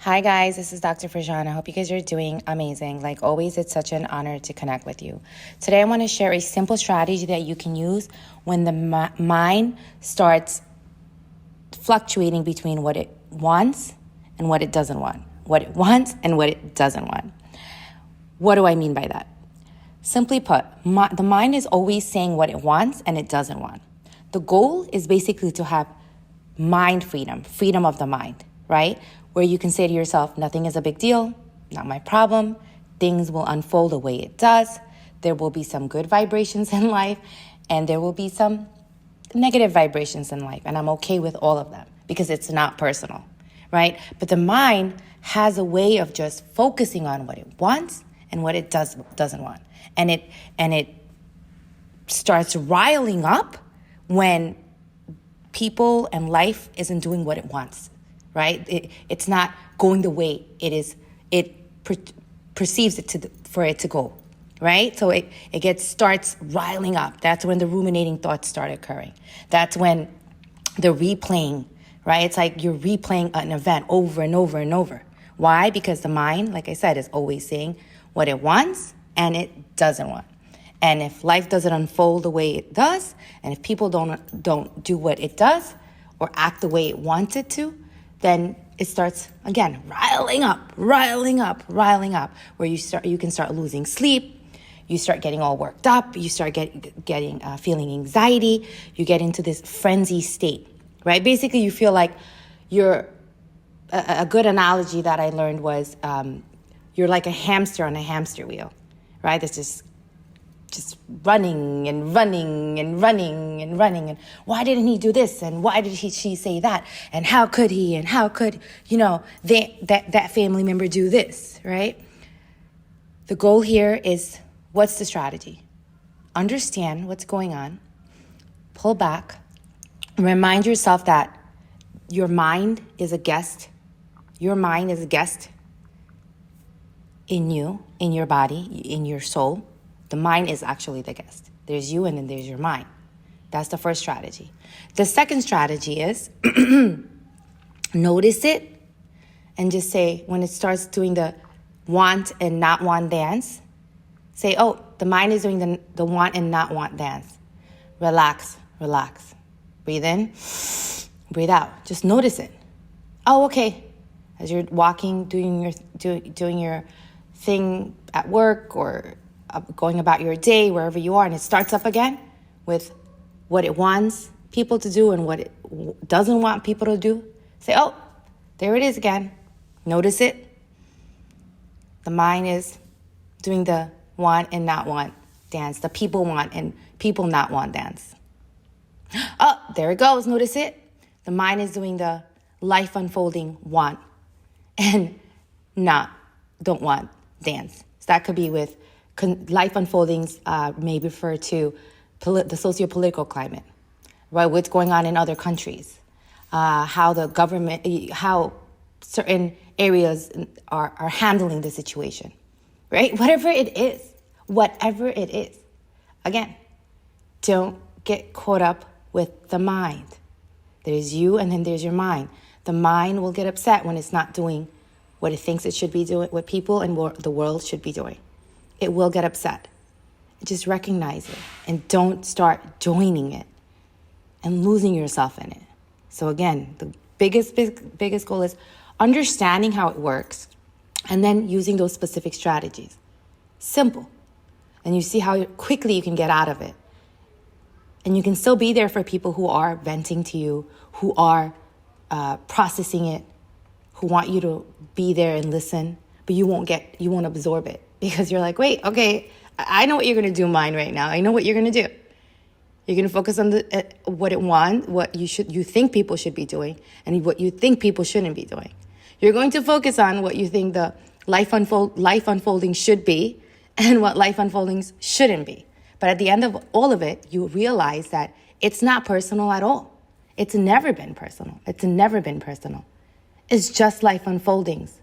Hi guys, this is Dr. Farjan. I hope you guys are doing amazing. Like always, it's such an honor to connect with you. Today I want to share a simple strategy that you can use when the mind starts fluctuating between what it wants and what it doesn't want. What it wants and what it doesn't want. What do I mean by that? Simply put, the mind is always saying what it wants and it doesn't want. The goal is basically to have mind freedom of the mind, right? Where you can say to yourself, nothing is a big deal, not my problem. Things will unfold the way it does. There will be some good vibrations in life, and there will be some negative vibrations in life. And I'm okay with all of them because it's not personal, right? But the mind has a way of just focusing on what it wants and what it doesn't want. And it starts riling up when people and life isn't doing what it wants. Right? It's not going the way it is. It perceives it for it to go, right? So it starts riling up. That's when the ruminating thoughts start occurring. That's when the replaying, right? It's like you're replaying an event over and over and over. Why? Because the mind, like I said, is always saying what it wants and it doesn't want. And if life doesn't unfold the way it does, and if people don't do what it does or act the way it wants it to, then it starts, again, riling up, where you can start losing sleep, you start getting all worked up, you start getting feeling anxiety, you get into this frenzy state, right? Basically, you feel like you're, a good analogy that I learned was you're like a hamster on a hamster wheel, right? That's just running and why didn't he do this and why did she say that and how could he and how could that family member do this, right? The goal here is, what's the strategy? Understand what's going on, pull back, remind yourself that your mind is a guest. Your mind is a guest in you, in your body, in your soul. The mind is actually the guest. There's you and then there's your mind. That's the first strategy. The second strategy is notice it and just say, when it starts doing the want and not want dance, say, oh, the mind is doing the want and not want dance. Relax. Breathe in, breathe out. Just notice it. Oh, okay. As you're walking, doing your thing at work or going about your day, wherever you are, and it starts up again with what it wants people to do and what it doesn't want people to do. Say, oh, there it is again. Notice it. The mind is doing the want and not want dance, the people want and people not want dance. Oh, there it goes. Notice it. The mind is doing the life unfolding want and don't want dance. So that could be with life unfoldings may refer to the socio-political climate, right? What's going on in other countries, how the government, how certain areas are handling the situation, right? Whatever it is. Again, don't get caught up with the mind. There's you and then there's your mind. The mind will get upset when it's not doing what it thinks it should be doing, what people and the world should be doing. It will get upset. Just recognize it and don't start joining it and losing yourself in it. So again, the biggest goal is understanding how it works and then using those specific strategies. Simple. And you see how quickly you can get out of it. And you can still be there for people who are venting to you, who are processing it, who want you to be there and listen, but you won't absorb it. Because you're like, wait, okay, I know what you're going to do, mind, right now. I know what you're going to do. You're going to focus on what it wants, what you think people should be doing, and what you think people shouldn't be doing. You're going to focus on what you think the life unfolding should be and what life unfoldings shouldn't be. But at the end of all of it, you realize that it's not personal at all. It's never been personal. It's just life unfoldings.